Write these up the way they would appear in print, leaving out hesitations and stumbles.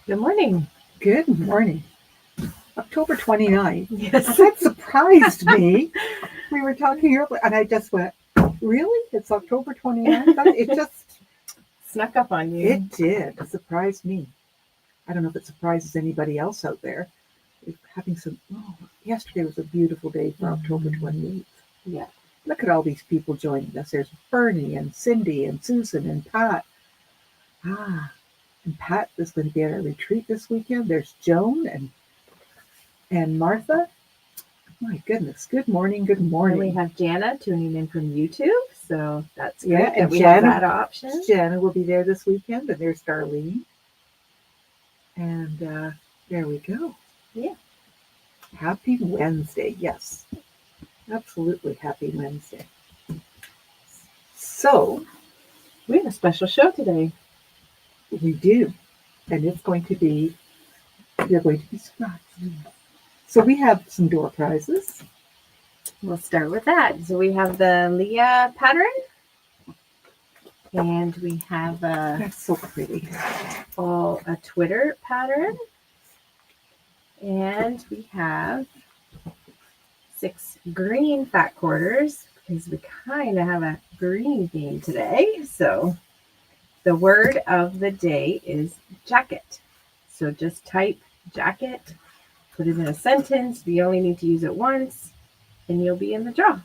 Good morning. Good morning. October 29th. Yes. That surprised me. We were talking earlier, and I just went, really? It's October 29th? It just, Snuck up on you. it did. It surprised me. I don't know if it surprises anybody else out there. We're having yesterday was a beautiful day for October 28th. Yeah. Look at all these people joining us. There's Bernie and Cindy and Susan and Pat. And Pat is going to be at a retreat this weekend. There's Joan and Martha. My goodness. Good morning. Good morning. And we have Jana tuning in from YouTube. So that's great and that we have that option. Jana will be there this weekend, and there's Darlene. And there we go. Yeah. Happy Wednesday. Yes. Absolutely happy Wednesday. So we have a special show today. We do. And you're going to be surprised. So we have some door prizes. We'll start with that. So we have the Leah pattern. And we have that's so pretty. A Twitter pattern. And we have 6 green fat quarters because we kind of have a green theme today. So the word of the day is jacket. So just type jacket, put it in a sentence. We only need to use it once, and you'll be in the draw.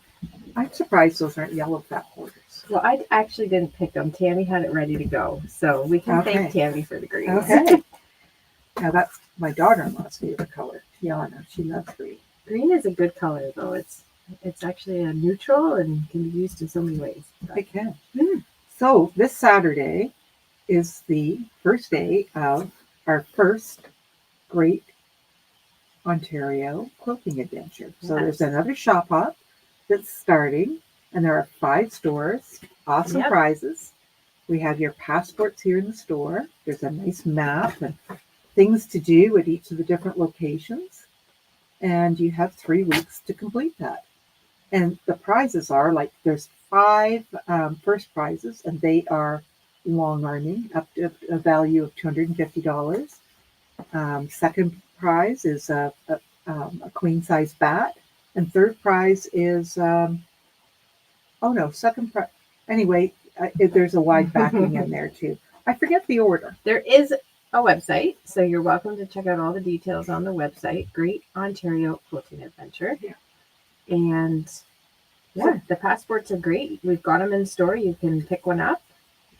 I'm surprised those aren't yellow fat quarters. Well, I actually didn't pick them. Tammy had it ready to go. So we can thank Tammy for the green. Okay. Now that's my daughter-in-law's favorite color, Tiana. She loves green. Green is a good color, though. It's actually a neutral and can be used in so many ways. It can. So this Saturday is the first day of our first Great Ontario quilting adventure. So there's another shop up that's starting, and there are 5 stores, awesome prizes. We have your passports here in the store. There's a nice map and things to do at each of the different locations. And you have 3 weeks to complete that. And the prizes are there's 5 first prizes, and they are long arming up to a value of $250. Second prize is a queen size bat, and third prize is second prize. Anyway, there's a wide backing in there too. I forget the order. There is a website, so you're welcome to check out all the details on the website. Great Ontario Quilting Adventure. Yeah. And the passports are great. We've got them in store. You can pick one up.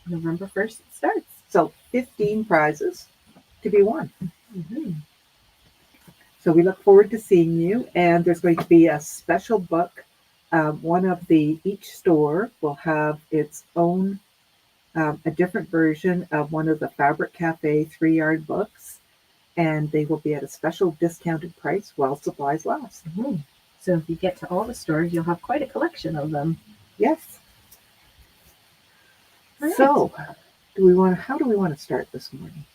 November 1st it starts. So 15 prizes to be won. Mm-hmm. So we look forward to seeing you. And there's going to be a special book. Each store will have its own, a different version of one of the Fabric Cafe 3-yard books. And they will be at a special discounted price while supplies last. Mm-hmm. So if you get to all the stores, you'll have quite a collection of them. Yes. Right. So, how do we want to start this morning?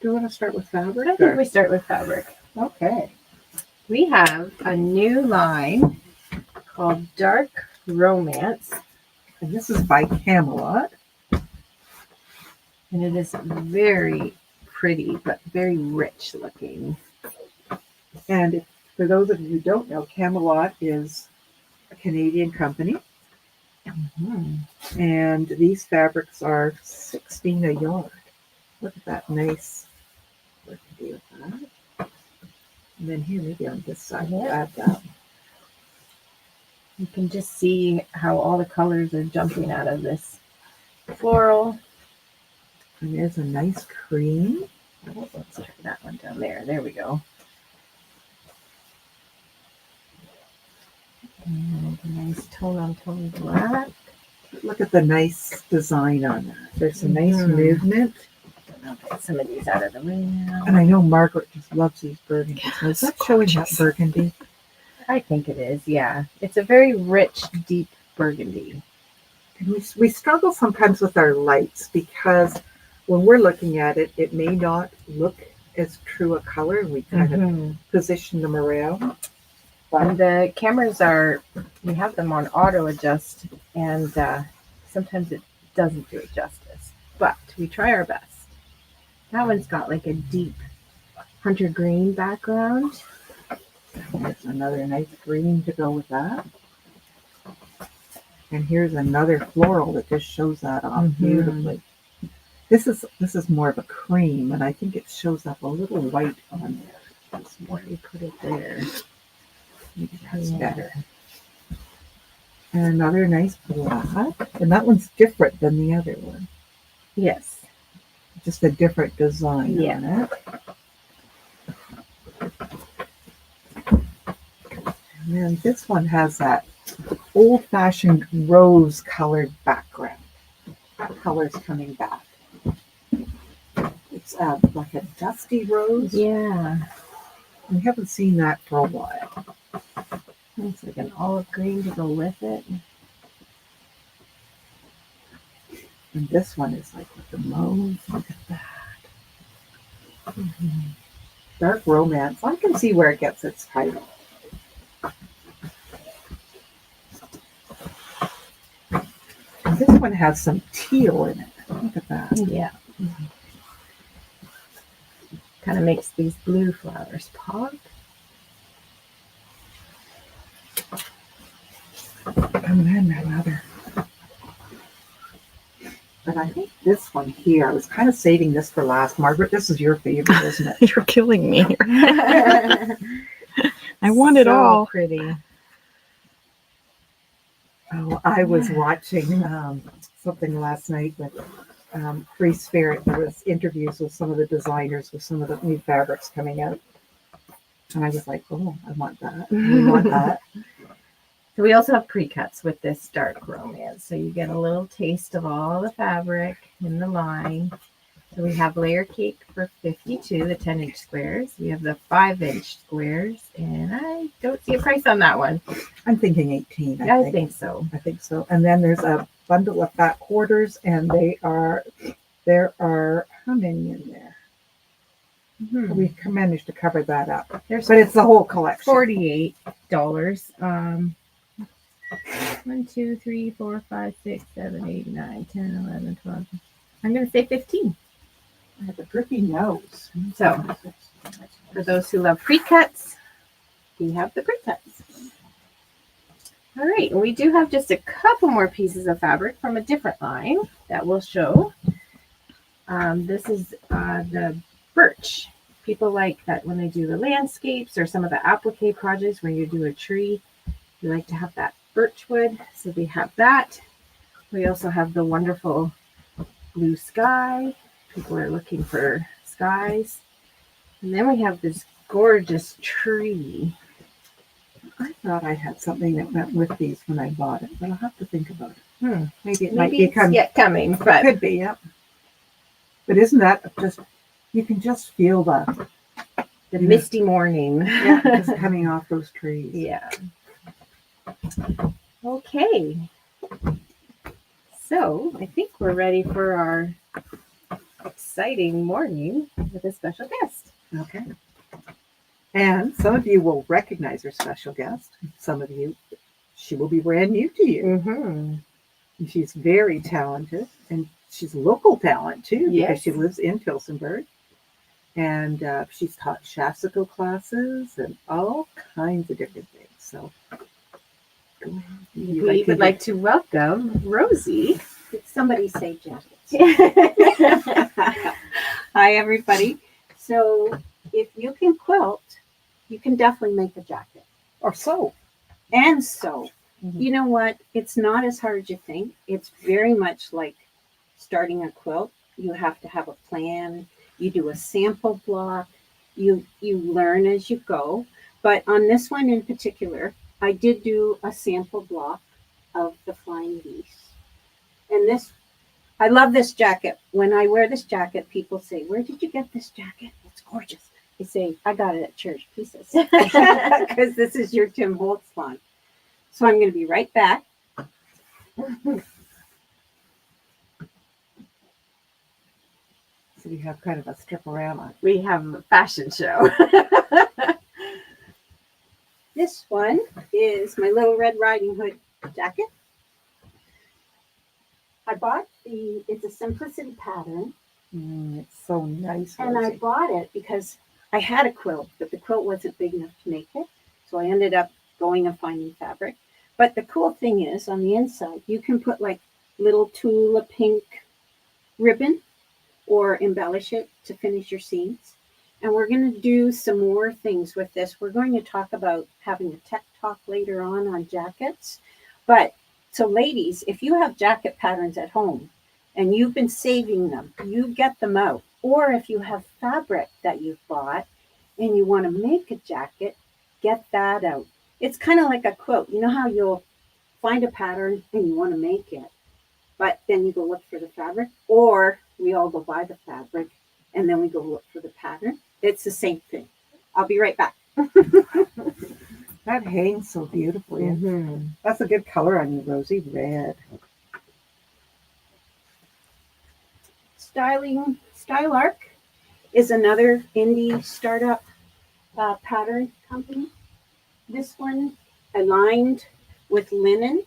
Do we want to start with fabric? I think we start with fabric. Okay. We have a new line called Dark Romance. And this is by Camelot. And it is very pretty, but very rich looking. And for those of you who don't know, Camelot is a Canadian company. Mm-hmm. And these fabrics are $16 a yard. Look at that nice burgundy with that. And then here, maybe on this side, we'll add that. You can just see how all the colors are jumping out of this floral. And there's a nice cream. Oh, let's try that one down there. There we go. And a nice tone-on-tone black. Look at the nice design on that. There's a nice movement. I'll get some of these out of the way now. And I know Margaret just loves these burgundies. Is that showing that burgundy? I think it is, yeah. It's a very rich, deep burgundy. And we struggle sometimes with our lights because when we're looking at it, it may not look as true a color, and we kind of position them around. And the cameras we have them on auto adjust, and sometimes it doesn't do it justice, but we try our best. That one's got like a deep hunter green background. There's another nice green to go with that. And here's another floral that just shows that off beautifully. This is more of a cream, and I think it shows up a little white on there. This Let me put it there. Maybe that's better. And another nice black. And that one's different than the other one. Yes. Just a different design on it. And then this one has that old-fashioned rose-colored background. That color's coming back. It's like a dusty rose. Yeah. We haven't seen that for a while. Looks like an olive green to go with it. And this one is like with the mauve. Look at that. Dark romance. I can see where it gets its title. And this one has some teal in it. Look at that. Yeah. Kind of makes these blue flowers pop. And then another. But I think this one here, I was kind of saving this for last. Margaret, this is your favorite, isn't it? You're killing me here. I want it all. Pretty. Oh, I was watching something last night with Free Spirit. There was interviews with some of the designers with some of the new fabrics coming out. And I was like, oh, I want that. I want that. So we also have pre-cuts with this dark romance. So you get a little taste of all the fabric in the line. So we have layer cake for $52, the 10-inch squares. We have the 5-inch squares, and I don't see a price on that one. I'm thinking 18. I think so. I think so. And then there's a bundle of fat quarters, and there are how many in there? We managed to cover that up. But it's the whole collection. $48. 1, 2, 3, 4, 5, 6, 7, 8, 9, 10, 11, 12. I'm going to say 15. I have a drippy nose. So, for those who love pre-cuts, we have the pre-cuts. All right, and we do have just a couple more pieces of fabric from a different line that we'll show. This is the birch. People like that when they do the landscapes or some of the applique projects where you do a tree. You like to have that birch wood, so we have that. We also have the wonderful blue sky. People are looking for skies. And then we have this gorgeous tree. I thought I had something that went with these when I bought it, but I'll have to think about it. Maybe it might be coming, but could be, yeah. But isn't that just, you can just feel the misty morning. Yeah, just coming off those trees. Yeah. Okay. So I think we're ready for our exciting morning with a special guest. Okay. And some of you will recognize our special guest. Some of you, she will be brand new to you. And she's very talented, and she's a local talent too, because she lives in Tillsonburg. And she's taught Shasako classes and all kinds of different things. So we would like to welcome Rosey. Did somebody say jackets? Hi, everybody. So if you can quilt, you can definitely make a jacket. Or sew. And sew. You know what? It's not as hard as you think. It's very much like starting a quilt. You have to have a plan. You do a sample block. You learn as you go. But on this one in particular, I did do a sample block of the flying geese. And this, I love this jacket. When I wear this jacket, people say, "Where did you get this jacket? It's gorgeous." I say, "I got it at Church Pieces." Because this is your Tim Holtz font. So I'm going to be right back. So we have kind of a strip-orama. We have a fashion show. This one is my Little Red Riding Hood jacket. I bought it's a simplicity pattern, It's so nice. And I Rosy. bought it because I had a quilt, but the quilt wasn't big enough to make it. So I ended up going and finding fabric. But the cool thing is on the inside, you can put like little Tula pink ribbon or embellish it to finish your seams. And we're going to do some more things with this. We're going to talk about having a tech talk later on jackets. But so, ladies, if you have jacket patterns at home and you've been saving them, you get them out. Or if you have fabric that you've bought and you want to make a jacket, get that out. It's kind of like a quilt. You know how you'll find a pattern and you want to make it, but then you go look for the fabric, or we all go buy the fabric and then we go look for the pattern. It's the same thing. I'll be right back. That hangs so beautifully. Mm-hmm. That's a good color on you, Rosy. Red. Style Arc is another indie startup pattern company. This one aligned with linen.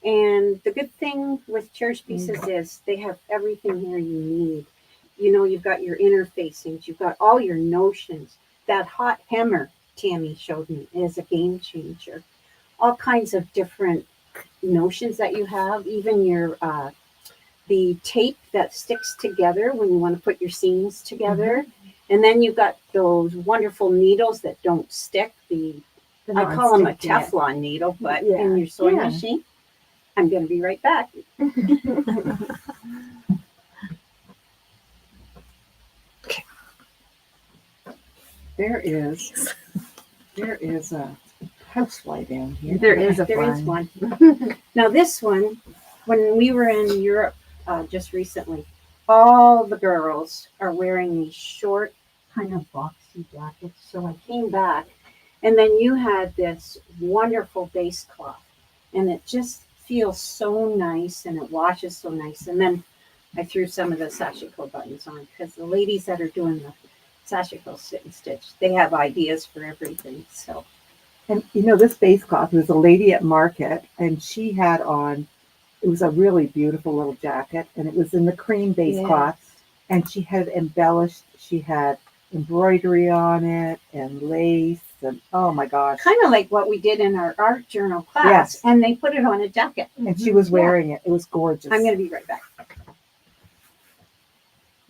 And the good thing with Cherish Pieces is they have everything here you need. You know, you've got your interfacings, you've got all your notions. That hot hammer Tammy showed me is a game changer. All kinds of different notions that you have, even your the tape that sticks together when you want to put your seams together. And then you've got those wonderful needles that don't stick. I call them a Teflon needle, but in your sewing machine. I'm going to be right back. There is a housefly down here. There is one. Now this one, when we were in Europe just recently, all the girls are wearing these short kind of boxy jackets. So I came back, and then you had this wonderful base cloth, and it just feels so nice, and it washes so nice. And then I threw some of the sashiko buttons on because the ladies that are doing the sashiko sit and stitch, they have ideas for everything. So, and you know, this base cloth was a lady at market, and she had on. It was a really beautiful little jacket, and it was in the cream base cloth, and she had embellished. She had embroidery on it and lace, and oh my gosh, kind of like what we did in our art journal class. Yes. And they put it on a jacket, and she was wearing it. It was gorgeous. I'm going to be right back.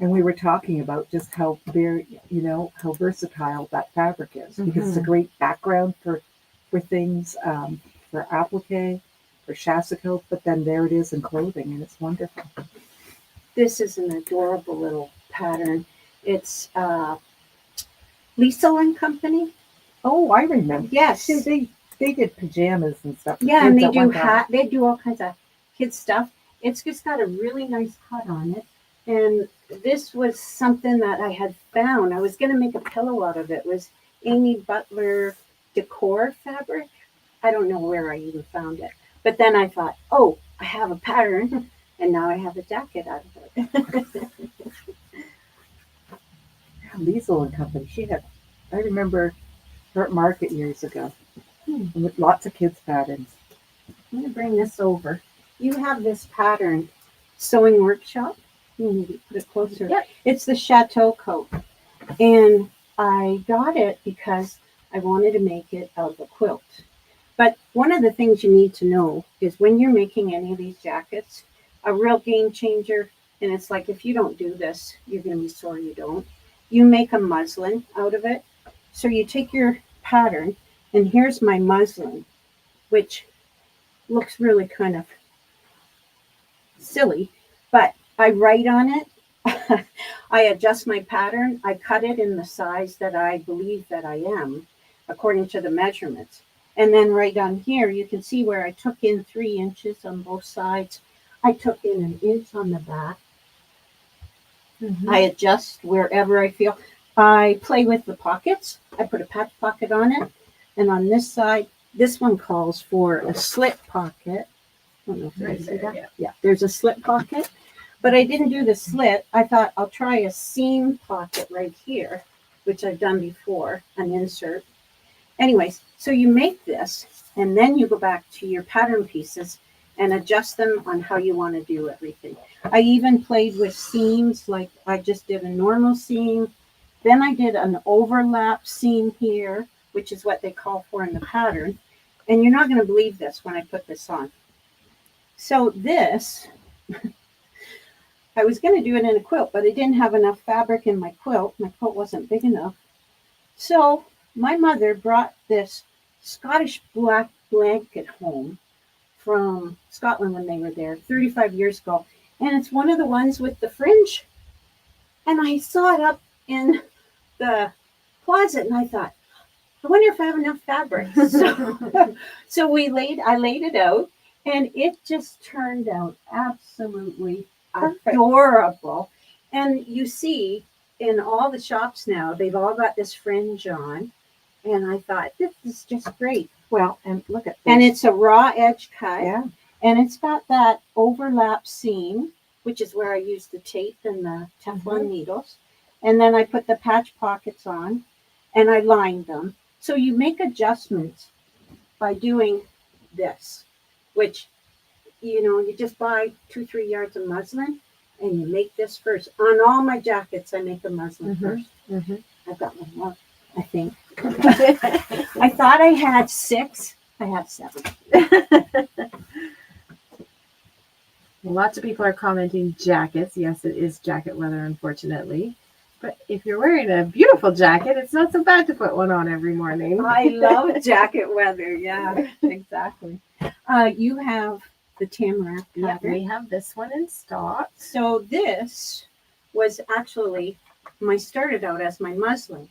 And we were talking about just how very, how versatile that fabric is, because it's a great background for things, for applique, for chassiko, but then there it is in clothing, and it's wonderful. This is an adorable little pattern. It's Lisa and Company. Oh, I remember. Yes. See, they did pajamas and stuff. Yeah, and they do all kinds of kids stuff. It's just got a really nice cut on it. And this was something that I had found. I was going to make a pillow out of it. It was Amy Butler decor fabric. I don't know where I even found it. But then I thought, oh, I have a pattern, and now I have a jacket out of it. Liesel and Company. I remember her at market years ago, with lots of kids' patterns. I'm going to bring this over. You have this pattern, Sewing Workshop. You need to put it closer. Yep. It's the Chateau coat. And I got it because I wanted to make it out of a quilt. But one of the things you need to know is when you're making any of these jackets, a real game changer, and it's like if you don't do this, you're going to be sore you don't. You make a muslin out of it. So you take your pattern, and here's my muslin, which looks really kind of silly, but I write on it. I adjust my pattern. I cut it in the size that I believe that I am, according to the measurements. And then right down here, you can see where I took in 3 inches on both sides. I took in 1 inch on the back. I adjust wherever I feel. I play with the pockets. I put a patch pocket on it. And on this side, this one calls for a slit pocket. I don't know if you can see that. Yeah, there's a slit pocket. But I didn't do the slit. I thought I'll try a seam pocket right here, which I've done before, an insert. Anyways, so you make this, and then you go back to your pattern pieces, and adjust them on how you want to do everything. I even played with seams, like I just did a normal seam. Then I did an overlap seam here, which is what they call for in the pattern. And you're not going to believe this when I put this on. So this, I was going to do it in a quilt, but I didn't have enough fabric in my quilt. My quilt wasn't big enough. So my mother brought this Scottish black blanket home from Scotland when they were there 35 years ago. And it's one of the ones with the fringe. And I saw it up in the closet and I thought, I wonder if I have enough fabric. So I laid it out and it just turned out absolutely adorable. And you see in all the shops now, they've all got this fringe on. And I thought, this is just great. Well, and look at this. And it's a raw edge cut. Yeah. And it's got that overlap seam, which is where I used the tape and the Teflon needles. And then I put the patch pockets on and I lined them. So you make adjustments by doing this, which, you just buy 2-3 yards of muslin and you make this first. On all my jackets, I make a muslin first. I've got one more, I think. I thought I had 6. I have 7. Lots of people are commenting jackets. Yes, it is jacket weather, unfortunately. But if you're wearing a beautiful jacket, it's not so bad to put one on every morning. I love jacket weather. Yeah, exactly. You have the tamarack Yeah, pattern. we have this one in stock. So this was actually started out as my muslin.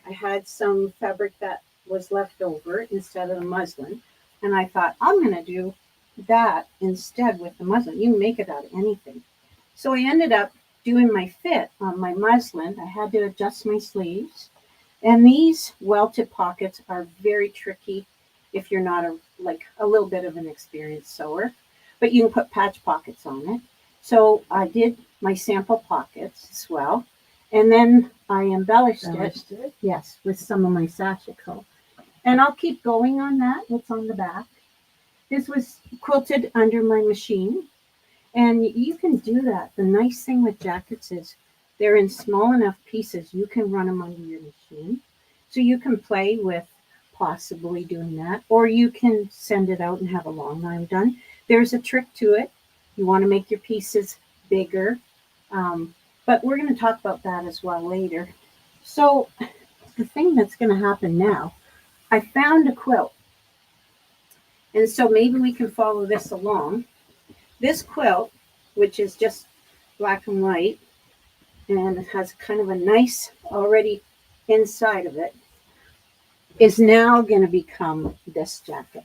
I had some fabric that was left over instead of the muslin. And I thought, I'm going to do that instead with the muslin. You can make it out of anything. So I ended up doing my fit on my muslin. I had to adjust my sleeves. And these welted pockets are very tricky if you're not a little bit of an experienced sewer. But you can put patch pockets on it. So I did my sample pockets as well. And then I embellished it. Yes, with some of my sashiko. And I'll keep going on that. It's on the back. This was quilted under my machine. And you can do that. The nice thing with jackets is they're in small enough pieces. You can run them under your machine. So you can play with possibly doing that. Or you can send it out and have a long line done. There's a trick to it. You want to make your pieces bigger. But we're going to talk about that as well later. So the thing that's going to happen now, I found a quilt. And so maybe we can follow this along. This quilt, which is just black and white, and it has kind of a nice already inside of it, is now going to become this jacket.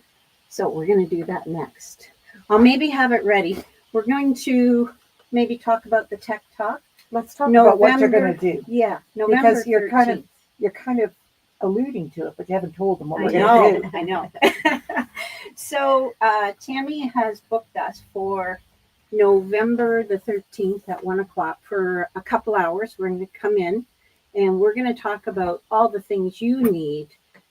So we're going to do that next. I'll maybe have it ready. We're going to maybe talk about the tech talk. Let's talk about what you're going to do. Yeah, November Because you're 13th. kind of alluding to it, but you haven't told them what we're going to do. I know. So Tammy has booked us for November the 13th at 1 o'clock for a couple hours. We're going to come in and we're going to talk about all the things you need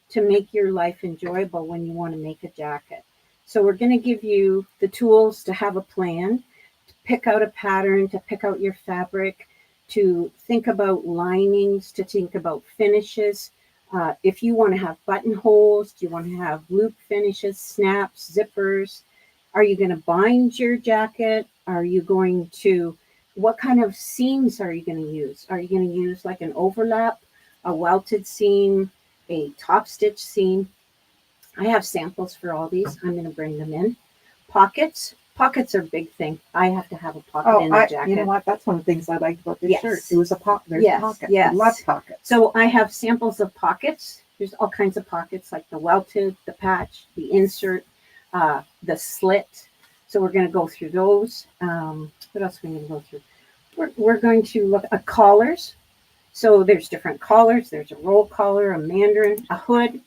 to make your life enjoyable when you want to make a jacket. So we're going to give you the tools to have a plan, to pick out a pattern, to pick out your fabric, to think about linings, to think about finishes. If you want to have buttonholes, do you want to have loop finishes, snaps, zippers? Are you going to bind your jacket? Are you going to, what kind of seams are you going to use? Are you going to use like an overlap, a welted seam, a top stitch seam? I have samples for all these. I'm going to bring them in. Pockets. Pockets are a big thing. I have to have a pocket in the jacket. You know what? That's one of the things I liked about this Yes. shirt. It was a pocket. There's pockets. Yes. I love pockets. So I have samples of pockets. There's all kinds of pockets like the welted, the patch, the insert, the slit. So we're going to go through those. What else are we going to go through? We're going to look at collars. So there's different collars. There's a roll collar, a mandarin, a hood.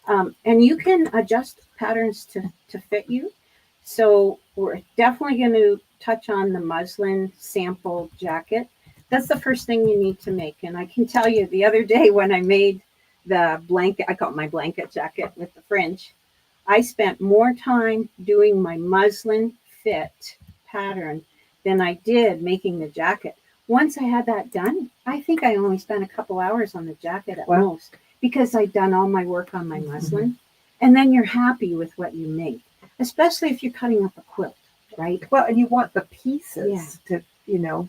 And you can adjust patterns to fit you. So we're definitely going to touch on the muslin sample jacket. That's the first thing you need to make. And I can tell you the other day when I made the blanket, I call it my blanket jacket with the fringe, I spent more time doing my muslin fit pattern than I did making the jacket. Once I had that done, I think I only spent a couple hours on the jacket at Wow. most because I'd done all my work on my muslin. And then you're happy with what you make, especially if you're cutting up a quilt, right? Well, and you want the pieces to,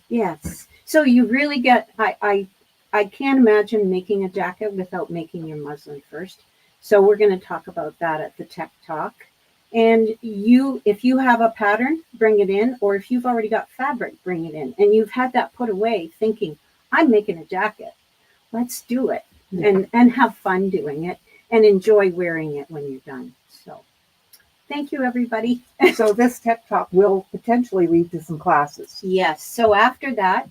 Yes. So you really get, I can't imagine making a jacket without making your muslin first. So we're going to talk about that at the Tech Talk. And if you have a pattern, bring it in, or if you've already got fabric, bring it in. And you've had that put away thinking, I'm making a jacket. Let's do it and have fun doing it and enjoy wearing it when you're done. So thank you, everybody. So this Tech Talk will potentially lead to some classes. Yes. So after that,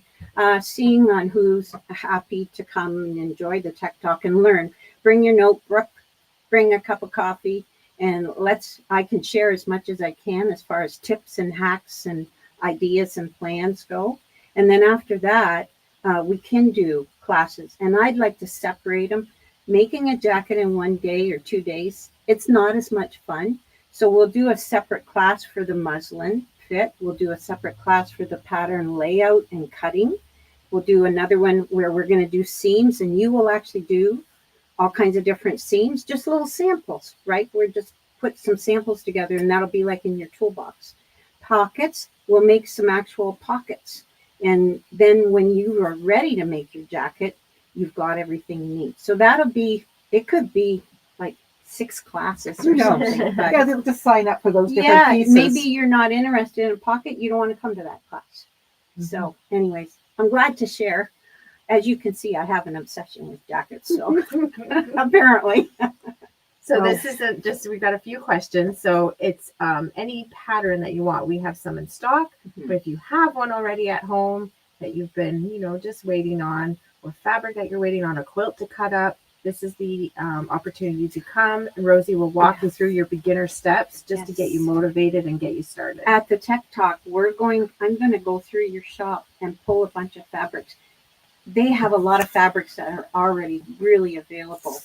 seeing on who's happy to come and enjoy the Tech Talk and learn, bring your notebook, bring a cup of coffee, and I can share as much as I can as far as tips and hacks and ideas and plans go. And then after that, we can do classes. And I'd like to separate them. Making a jacket in 1 day or 2 days, it's not as much fun. So we'll do a separate class for the muslin fit. We'll do a separate class for the pattern layout and cutting. We'll do another one where we're going to do seams, and you will actually do all kinds of different seams, just little samples, right? We're just put some samples together, and that'll be like in your toolbox. Pockets, we'll make some actual pockets. And then when you are ready to make your jacket, you've got everything you need. So it could be like 6 classes or something. But Yeah, they'll just sign up for those different pieces. maybe you're not interested in a pocket. You don't want to come to that class. So anyways, I'm glad to share. As you can see, I have an obsession with jackets. So apparently. So this isn't just, we've got a few questions. So it's any pattern that you want. We have some in stock, but if you have one already at home that you've been, just waiting on, or fabric that you're waiting on, a quilt to cut up, this is the opportunity to come. And Rosey will walk you through your beginner steps just to get you motivated and get you started. At the Tech Talk, I'm going to go through your shop and pull a bunch of fabrics. They have a lot of fabrics that are already really available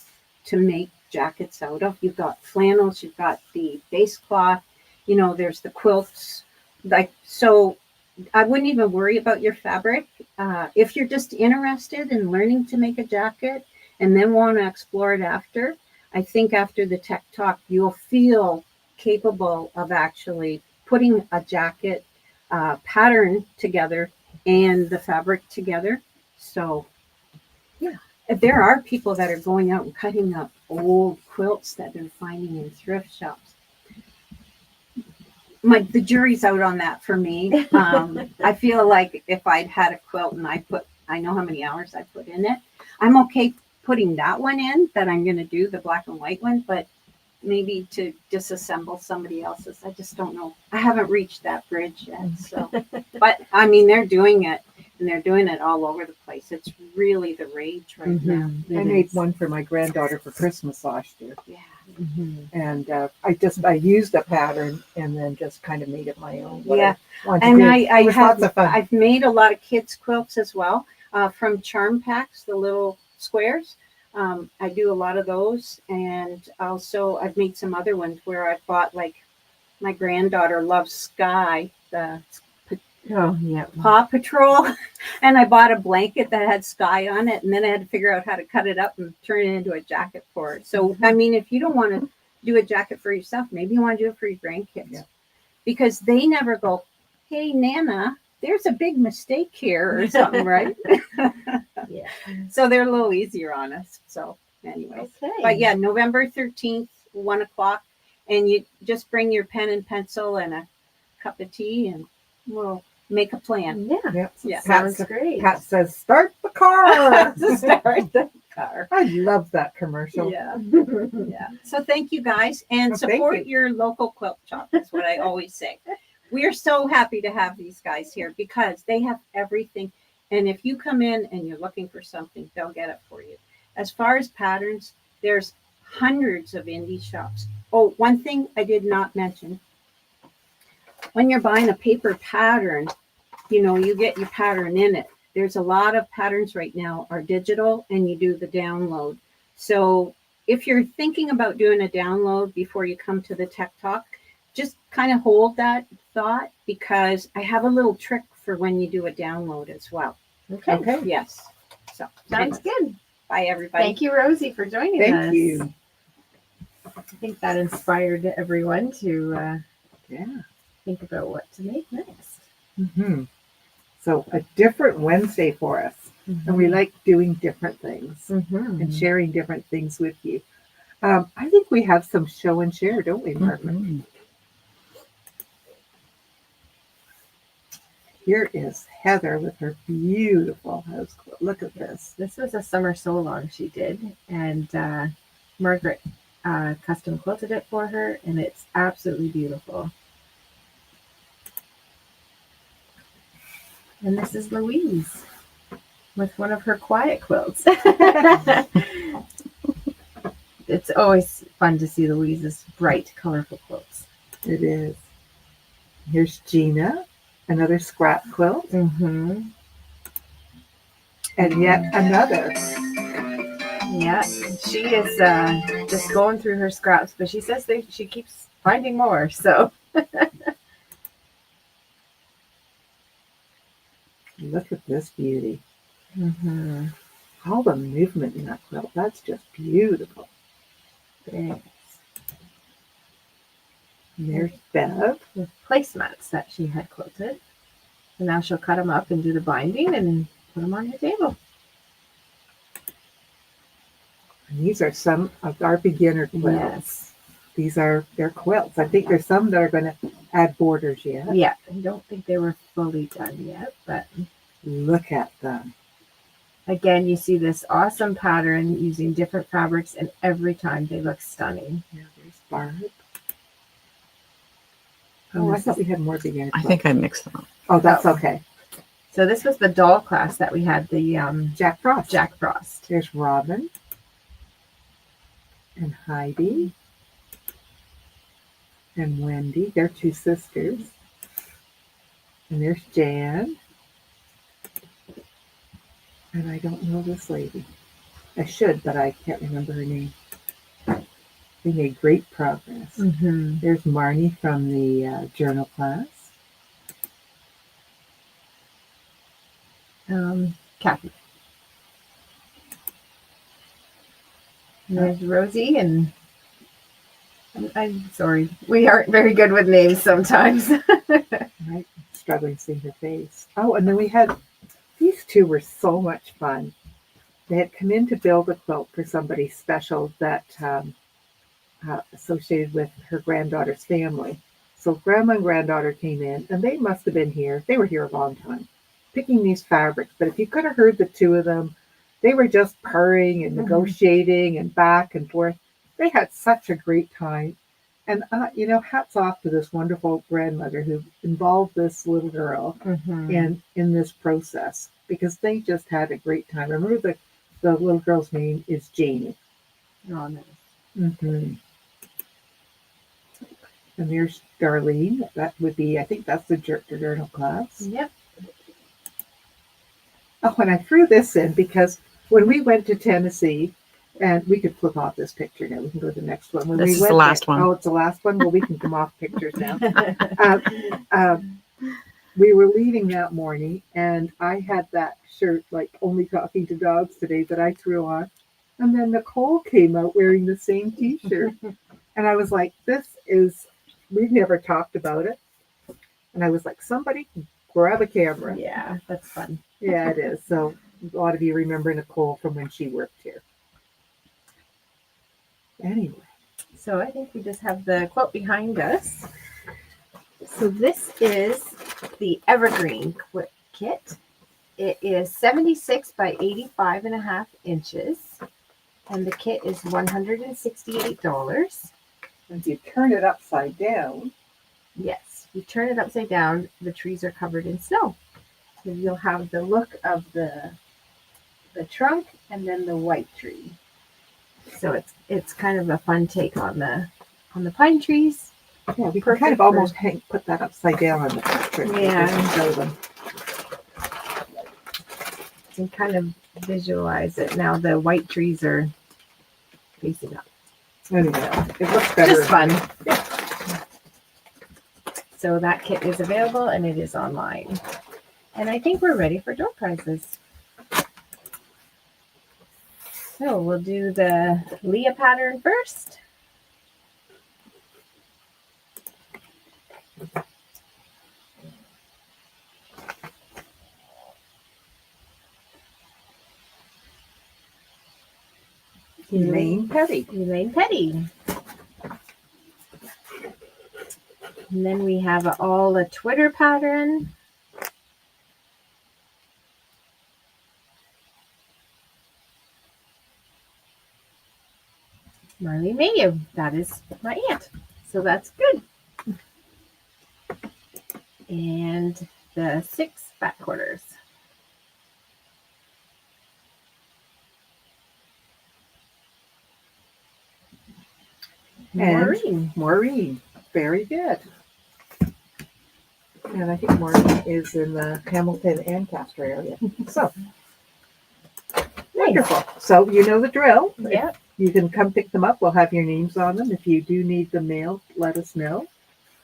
to make jackets out of. You've got flannels, you've got the base cloth, there's the quilts. So I wouldn't even worry about your fabric. If you're just interested in learning to make a jacket and then want to explore it after, I think after the Tech Talk, you'll feel capable of actually putting a jacket pattern together and the fabric together. So there are people that are going out and cutting up old quilts that they're finding in thrift shops. The jury's out on that for me. I feel like if I'd had a quilt and I know how many hours I put in it, I'm okay putting that one in that I'm going to do, the black and white one, but maybe to disassemble somebody else's, I just don't know. I haven't reached that bridge yet. So, but I mean, they're doing it. And they're doing it all over the place. It's really the rage right now. I made one for my granddaughter for Christmas last year. Yeah. And I used a pattern and then just kind of made it my own. And lots of fun. I've made a lot of kids quilts as well from charm packs, the little squares. I do a lot of those. And also I've made some other ones where I bought, like, my granddaughter loves Sky, the Paw Patrol, and I bought a blanket that had Sky on it, and then I had to figure out how to cut it up and turn it into a jacket for her. So I mean, if you don't want to do a jacket for yourself, maybe you want to do it for your grandkids, because they never go, "Hey Nana, there's a big mistake here," or something, right? So they're a little easier on us. So anyway, but yeah, November 13th, 1:00, and you just bring your pen and pencil and a cup of tea, and we'll make a plan. Sounds great. Pat says, "Start the car." Start the car. I love that commercial. Yeah. So thank you guys, and support your local quilt shop. That's what I always say. We're so happy to have these guys here because they have everything. And if you come in and you're looking for something, they'll get it for you. As far as patterns, there's hundreds of indie shops. Oh, one thing I did not mention. When you're buying a paper pattern, you get your pattern in it. There's a lot of patterns right now are digital, and you do the download. So if you're thinking about doing a download before you come to the Tech Talk, just kind of hold that thought because I have a little trick for when you do a download as well. Okay. Okay. Yes. So Sounds good. bye, everybody. Thank you, Rosie, for joining us. Thank you. I think that inspired everyone to Yeah. think about what to make next. hmm So a different Wednesday for us. And we like doing different things and sharing different things with you. I think we have some show and share, don't we, Margaret? Mhm. Here is Heather with her beautiful house quilt. Look at this. This was a summer sew along she did, and Margaret custom quilted it for her, and it's absolutely beautiful. And this is Louise with one of her quiet quilts. It's always fun to see Louise's bright, colorful quilts. It is. Here's Gina, another scrap quilt, Mm-hmm. and yet another. Yeah, she is just going through her scraps, but she says she keeps finding more. So Look at this beauty. mm-hmm. All the movement in that quilt. That's just beautiful. Thanks. And there's Bev. With placemats that she had quilted. And now she'll cut them up and do the binding and put them on her table. And these are some of our beginner quilts. Yes. These are their quilts. I think there's some that are going to add borders yet. Yeah, I don't think they were fully done yet, but Look at them. again, you see this awesome pattern using different fabrics, and every time they look stunning. Yeah, there's Barb. Oh, I thought we had more beginner I quilts. think I mixed them up. Oh, that's okay. So this was the doll class that we had, the Jack Frost. Jack Frost. There's Robin and Heidi and Wendy. They're two sisters. And there's Jan. And I don't know this lady. I should, but I can't remember her name. They made great progress. Mm-hmm. There's Marnie from the journal class. Kathy. And there's Rosie, and I'm sorry, we aren't very good with names sometimes. Right? Struggling to see her face. Oh, and then we had, these two were so much fun. They had come in to build a quilt for somebody special that associated with her granddaughter's family. So grandma and granddaughter came in, and they must have been here. They were here a long time, picking these fabrics. But if you could have heard the two of them, they were just purring and negotiating and back and forth. They had such a great time. And, hats off to this wonderful grandmother who involved this little girl in this process, because they just had a great time. Remember the little girl's name is Janie. Oh, nice. Mm-hmm. And there's Darlene. That would be, I think that's the journal class. Yep. Oh, and I threw this in because when we went to Tennessee, and we could flip off this picture now. We can go to the next one. When This we is went the last there, one. Oh, it's the last one? Well, we can come off pictures now. We were leaving that morning, and I had that shirt, like only talking to dogs today, that I threw on. And then Nicole came out wearing the same t-shirt. And I was like, we've never talked about it. And I was like, somebody grab a camera. Yeah, that's fun. Yeah, it is. So a lot of you remember Nicole from when she worked here. Anyway. So I think we just have the quilt behind us. So this is the Evergreen kit. It is 76 by 85.5 inches. And the kit is $168. And if you turn it upside down. Yes, you turn it upside down, the trees are covered in snow. So you'll have the look of the trunk and then the white tree. So it's kind of a fun take on the pine trees. Yeah, we can kind of almost put that upside down on the picture. Yeah. And show them. You can kind of visualize it. Now the white trees are facing up. Anyway, it looks better. Just fun. So that kit is available and it is online. And I think we're ready for door prizes. So we'll do the Leah pattern first. Elaine Petty. Elaine Petty. And then we have a Twitter pattern. Marley Mayu. That is my aunt. So that's good. And the 6 fat quarters. And Maureen. Very good. And I think Maureen is in the Hamilton and Castor area. So, wonderful. So, you know the drill. Yep. You can come pick them up. We'll have your names on them. If you do need them mailed, let us know.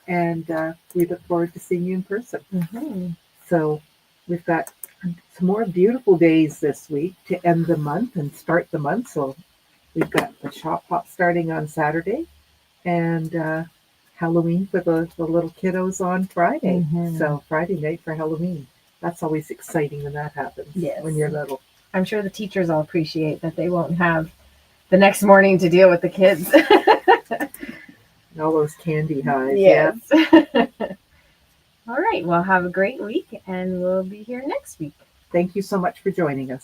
And we look forward to seeing you in person. Mm-hmm. So, we've got some more beautiful days this week to end the month and start the month. So, we've got the shop hop starting on Saturday and Halloween for the little kiddos on Friday. Mhm. So, Friday night for Halloween. That's always exciting when that happens. Yes. When you're little. I'm sure the teachers all appreciate that they won't have the next morning to deal with the kids. And all those candy highs. Yes. All right. Well, have a great week and we'll be here next week. Thank you so much for joining us.